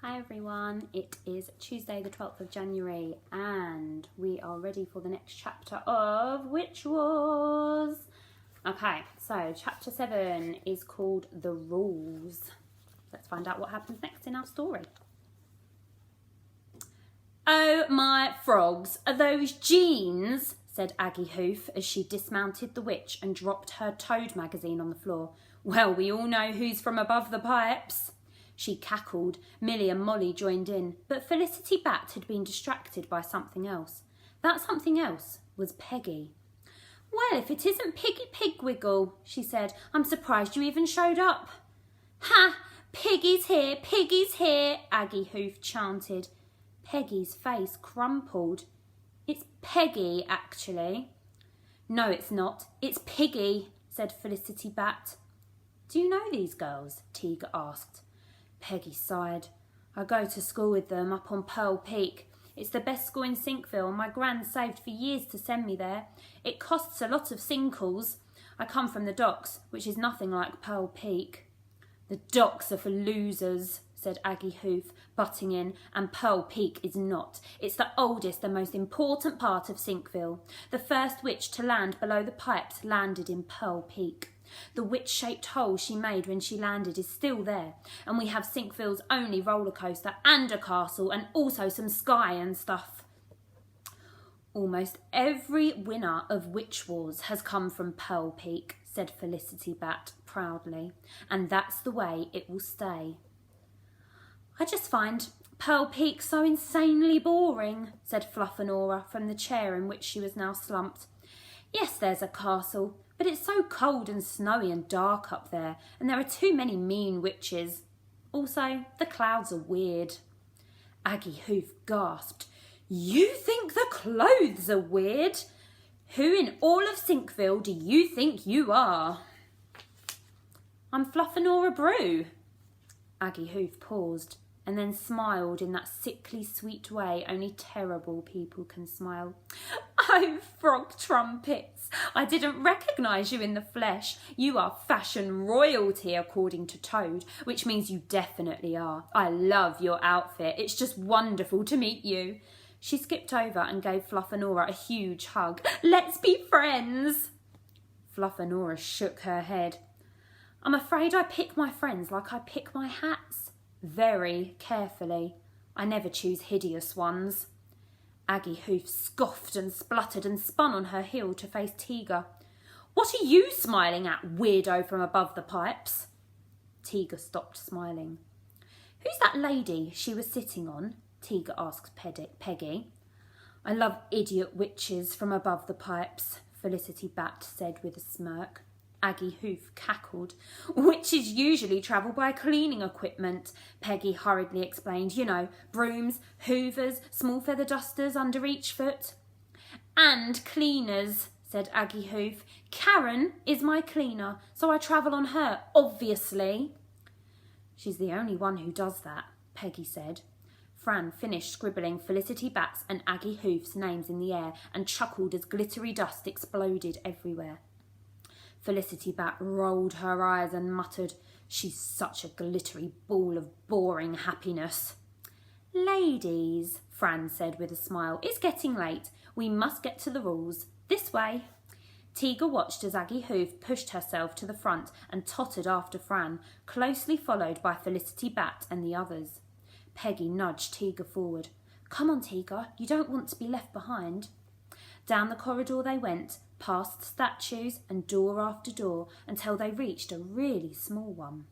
Hi everyone, it is Tuesday the 12th of January and we are ready for the next chapter of Witch Wars. Okay, so chapter 7 is called The Rules. Let's find out what happens next in our story. "Oh my frogs, are those jeans?" said Aggie Hoof as she dismounted the witch and dropped her Toad magazine on the floor. "Well, we all know who's from above the pipes." She cackled. Millie and Molly joined in, but Felicity Bat had been distracted by something else. That something else was Peggy. "Well, if it isn't Piggy Pigwiggle," she said, "I'm surprised you even showed up." "Ha! Piggy's here, Aggie Hoof chanted. Peggy's face crumpled. "It's Peggy, actually." "No, it's not. It's Piggy," said Felicity Bat. "Do you know these girls?" Teague asked. Peggy sighed. "I go to school with them up on Pearl Peak. It's the best school in Sinkville and my gran saved for years to send me there. It costs a lot of sinkles. I come from the docks, which is nothing like Pearl Peak." "The docks are for losers," said Aggie Hoof, butting in, "and Pearl Peak is not. It's the oldest and most important part of Sinkville. The first witch to land below the pipes landed in Pearl Peak. The witch-shaped hole she made when she landed is still there, and we have Sinkville's only roller coaster and a castle and also some sky and stuff." "Almost every winner of Witch Wars has come from Pearl Peak," said Felicity Bat proudly, "and that's the way it will stay." "I just find Pearl Peak so insanely boring," said Fluffanora from the chair in which she was now slumped. "Yes, there's a castle, but it's so cold and snowy and dark up there, and there are too many mean witches. Also, the clouds are weird." Aggie Hoof gasped. "You think the clothes are weird? Who in all of Sinkville do you think you are?" "I'm Fluffanora Brew." Aggie Hoof paused and then smiled in that sickly sweet way only terrible people can smile. "Oh, frog trumpets, I didn't recognise you in the flesh. You are fashion royalty according to Toad, which means you definitely are. I love your outfit. It's just wonderful to meet you." She skipped over and gave Fluffanora a huge hug. "Let's be friends." Fluffanora shook her head. "I'm afraid I pick my friends like I pick my hats. Very carefully. I never choose hideous ones." Aggie Hoof scoffed and spluttered and spun on her heel to face Teague. "What are you smiling at, weirdo from above the pipes?" Teague stopped smiling. "Who's that lady she was sitting on?" Teague asked Peggy. "I love idiot witches from above the pipes," Felicity Bat said with a smirk. Aggie Hoof cackled. "Witches usually travel by cleaning equipment," Peggy hurriedly explained. "You know, brooms, hoovers, small feather dusters under each foot." "And cleaners," said Aggie Hoof. "Karen is my cleaner, so I travel on her, obviously." "She's the only one who does that," Peggy said. Fran finished scribbling Felicity Bat's and Aggie Hoof's names in the air and chuckled as glittery dust exploded everywhere. Felicity Bat rolled her eyes and muttered, "She's such a glittery ball of boring happiness." "Ladies," Fran said with a smile, "it's getting late. We must get to the rules. This way." Teague watched as Aggie Hoof pushed herself to the front and tottered after Fran, closely followed by Felicity Bat and the others. Peggy nudged Teague forward. "Come on, Teague, you don't want to be left behind." Down the corridor they went, past statues and door after door, until they reached a really small one.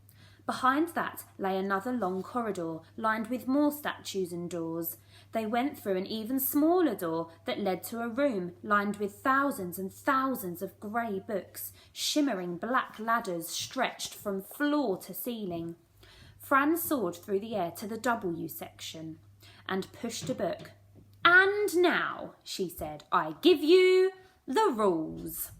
Behind that lay another long corridor, lined with more statues and doors. They went through an even smaller door that led to a room lined with thousands and thousands of grey books, shimmering black ladders stretched from floor to ceiling. Fran soared through the air to the W section and pushed a book. "And now," she said, "I give you the rules."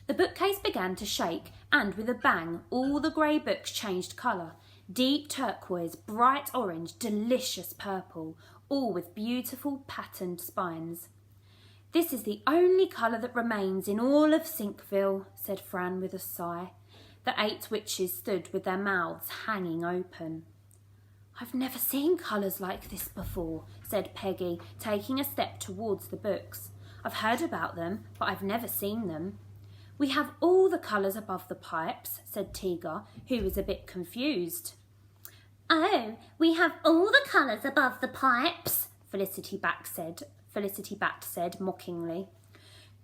The bookcase began to shake, and with a bang, all the grey books changed colour. Deep turquoise, bright orange, delicious purple, all with beautiful patterned spines. "This is the only colour that remains in all of Sinkville," said Fran with a sigh. The 8 witches stood with their mouths hanging open. I've never seen colours like this before, said Peggy, taking a step towards the books. I've heard about them, but I've never seen them. We have all the colours above the pipes, said Tiga, who was a bit confused. Oh, we have all the colours above the pipes, Felicity Bat said mockingly.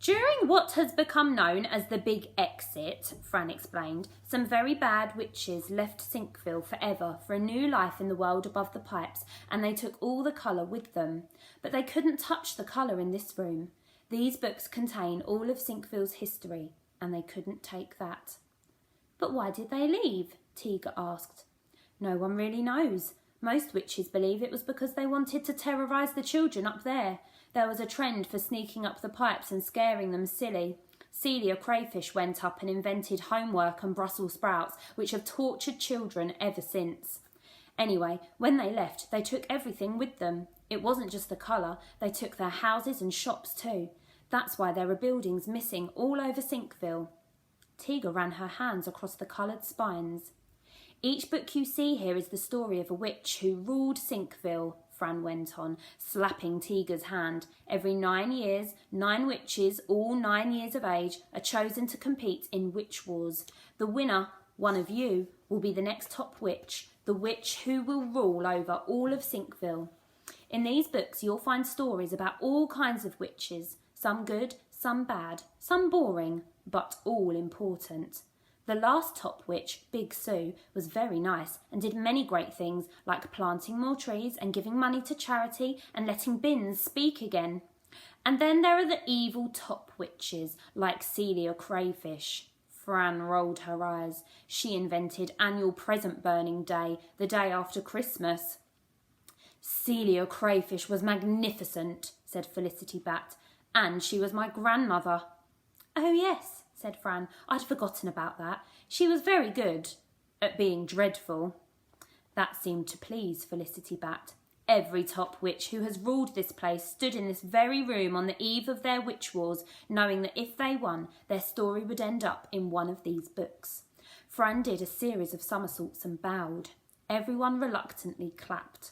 During what has become known as the Big Exit, Fran explained, some very bad witches left Sinkville forever for a new life in the world above the pipes, and they took all the colour with them. But they couldn't touch the colour in this room. These books contain all of Sinkville's history, and they couldn't take that. But why did they leave? Tiga asked. No one really knows. Most witches believe it was because they wanted to terrorise the children up there. There was a trend for sneaking up the pipes and scaring them silly. Celia Crayfish went up and invented homework and Brussels sprouts, which have tortured children ever since. Anyway, when they left, they took everything with them. It wasn't just the colour, they took their houses and shops too. That's why there are buildings missing all over Sinkville. Tiga ran her hands across the coloured spines. Each book you see here is the story of a witch who ruled Sinkville, Fran went on, slapping Tiga's hand. Every 9 years, 9 witches, all 9 years of age, are chosen to compete in witch wars. The winner, one of you, will be the next top witch, the witch who will rule over all of Sinkville. In these books you'll find stories about all kinds of witches, some good, some bad, some boring, but all important. The last top witch, Big Sue, was very nice and did many great things like planting more trees and giving money to charity and letting bins speak again. And then there are the evil top witches like Celia Crayfish. Fran rolled her eyes. She invented annual present burning day, the day after Christmas. Celia Crayfish was magnificent, said Felicity Bat, and she was my grandmother. Oh yes, said Fran. I'd forgotten about that. She was very good at being dreadful. That seemed to please Felicity Bat. Every top witch who has ruled this place stood in this very room on the eve of their witch wars, knowing that if they won, their story would end up in one of these books. Fran did a series of somersaults and bowed. Everyone reluctantly clapped.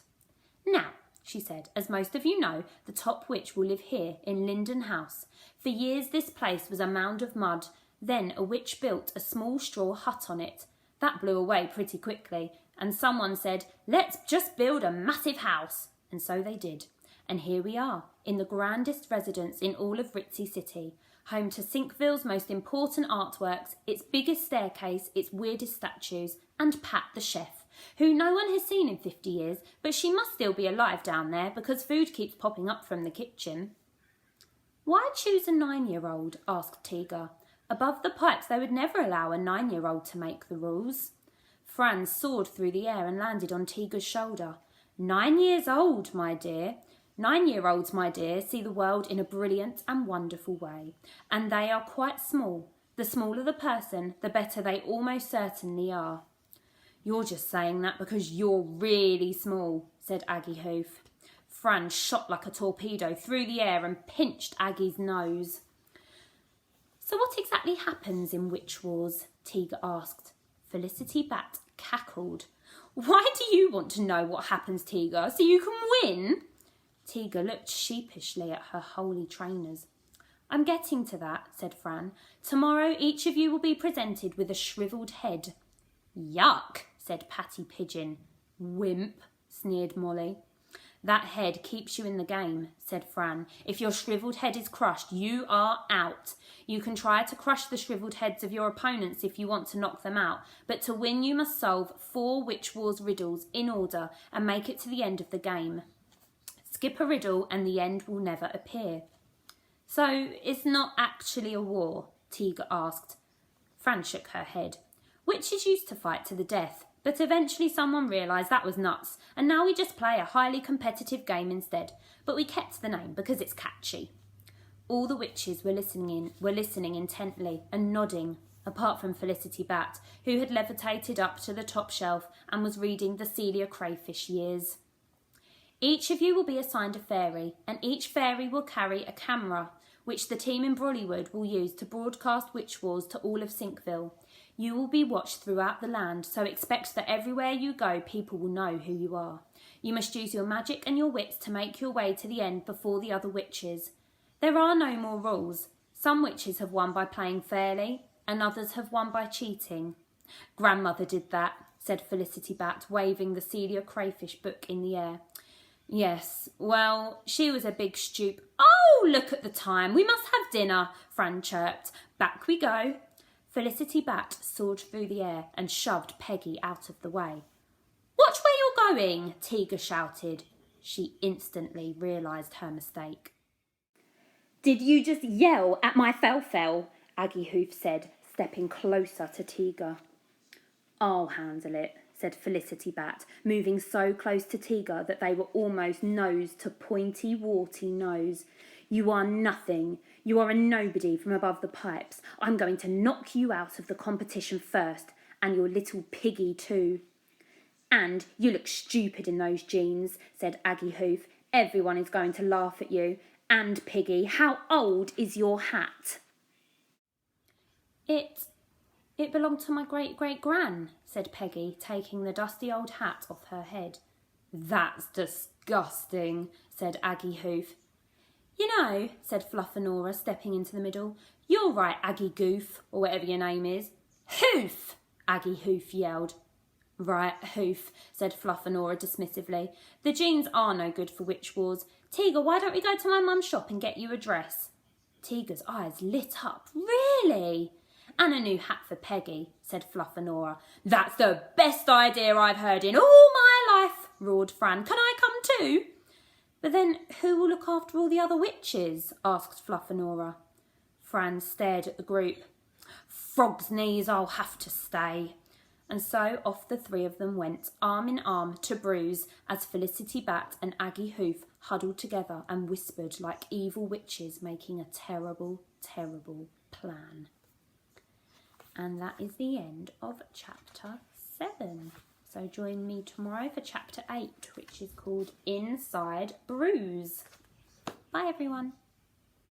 Now, she said, as most of you know, the top witch will live here in Linden House. For years this place was a mound of mud. Then a witch built a small straw hut on it. That blew away pretty quickly, and someone said, let's just build a massive house. And so they did. And here we are, in the grandest residence in all of Ritzy City, home to Sinkville's most important artworks, its biggest staircase, its weirdest statues, and Pat the chef, who no one has seen in 50 years, but she must still be alive down there because food keeps popping up from the kitchen. Why choose a 9-year-old? Asked Tiga. Above the pipes they would never allow a 9-year-old to make the rules. Fran soared through the air and landed on Tiga's shoulder. 9 years old, my dear. 9-year-olds, my dear, see the world in a brilliant and wonderful way. And they are quite small. The smaller the person, the better they almost certainly are. You're just saying that because you're really small, said Aggie Hoof. Fran shot like a torpedo through the air and pinched Aggie's nose. So what exactly happens in Witch Wars? Tiga asked. Felicity Bat cackled. Why do you want to know what happens, Tiga, so you can win? Tiga looked sheepishly at her holy trainers. I'm getting to that, said Fran. Tomorrow each of you will be presented with a shrivelled head. Yuck, said Patty Pigeon. Wimp, sneered Molly. That head keeps you in the game, said Fran. If your shrivelled head is crushed, you are out. You can try to crush the shrivelled heads of your opponents if you want to knock them out, but to win you must solve 4 Witch Wars riddles in order and make it to the end of the game. Skip a riddle and the end will never appear. So it's not actually a war? Tiga asked. Fran shook her head. Witches used to fight to the death, but eventually someone realised that was nuts, and now we just play a highly competitive game instead, but we kept the name because it's catchy. All the witches were listening intently and nodding, apart from Felicity Bat, who had levitated up to the top shelf and was reading the Celia Crayfish years. Each of you will be assigned a fairy, and each fairy will carry a camera, which the team in Brollywood will use to broadcast Witch Wars to all of Sinkville. You will be watched throughout the land, so expect that everywhere you go, people will know who you are. You must use your magic and your wits to make your way to the end before the other witches. There are no more rules. Some witches have won by playing fairly, and others have won by cheating. Grandmother did that, said Felicity Bat, waving the Celia Crayfish book in the air. Yes, well, she was a big stoop. Oh, look at the time. We must have dinner, Fran chirped. Back we go. Felicity Bat soared through the air and shoved Peggy out of the way. Watch where you're going, Tiga shouted. She instantly realised her mistake. Did you just yell at my Fel-Fel? Aggie Hoof said, stepping closer to Tiga. I'll handle it, said Felicity Bat, moving so close to Tiga that they were almost nose to pointy, warty nose. You are nothing. You are a nobody from above the pipes. I'm going to knock you out of the competition first, and your little piggy too. And you look stupid in those jeans, said Aggie Hoof. Everyone is going to laugh at you. And Piggy, how old is your hat? It belonged to my great-great-gran, said Peggy, taking the dusty old hat off her head. That's disgusting, said Aggie Hoof. You know, said Fluffanora, stepping into the middle, you're right, Aggie Goof, or whatever your name is. Hoof! Aggie Hoof yelled. Right, Hoof, said Fluffanora dismissively. The jeans are no good for witch wars. Tiga, why don't we go to my mum's shop and get you a dress? Tiga's eyes lit up. Really? And a new hat for Peggy, said Fluffanora. That's the best idea I've heard in all my life, roared Fran. Can I come too? But then who will look after all the other witches? Asked Fluffanora. Fran stared at the group. Frog's knees, I'll have to stay. And so off the three of them went, arm in arm, to Bruise, as Felicity Bat and Aggie Hoof huddled together and whispered like evil witches making a terrible, terrible plan. And that is the end of chapter 7. So join me tomorrow for chapter 8, which is called Inside Bruise. Bye everyone.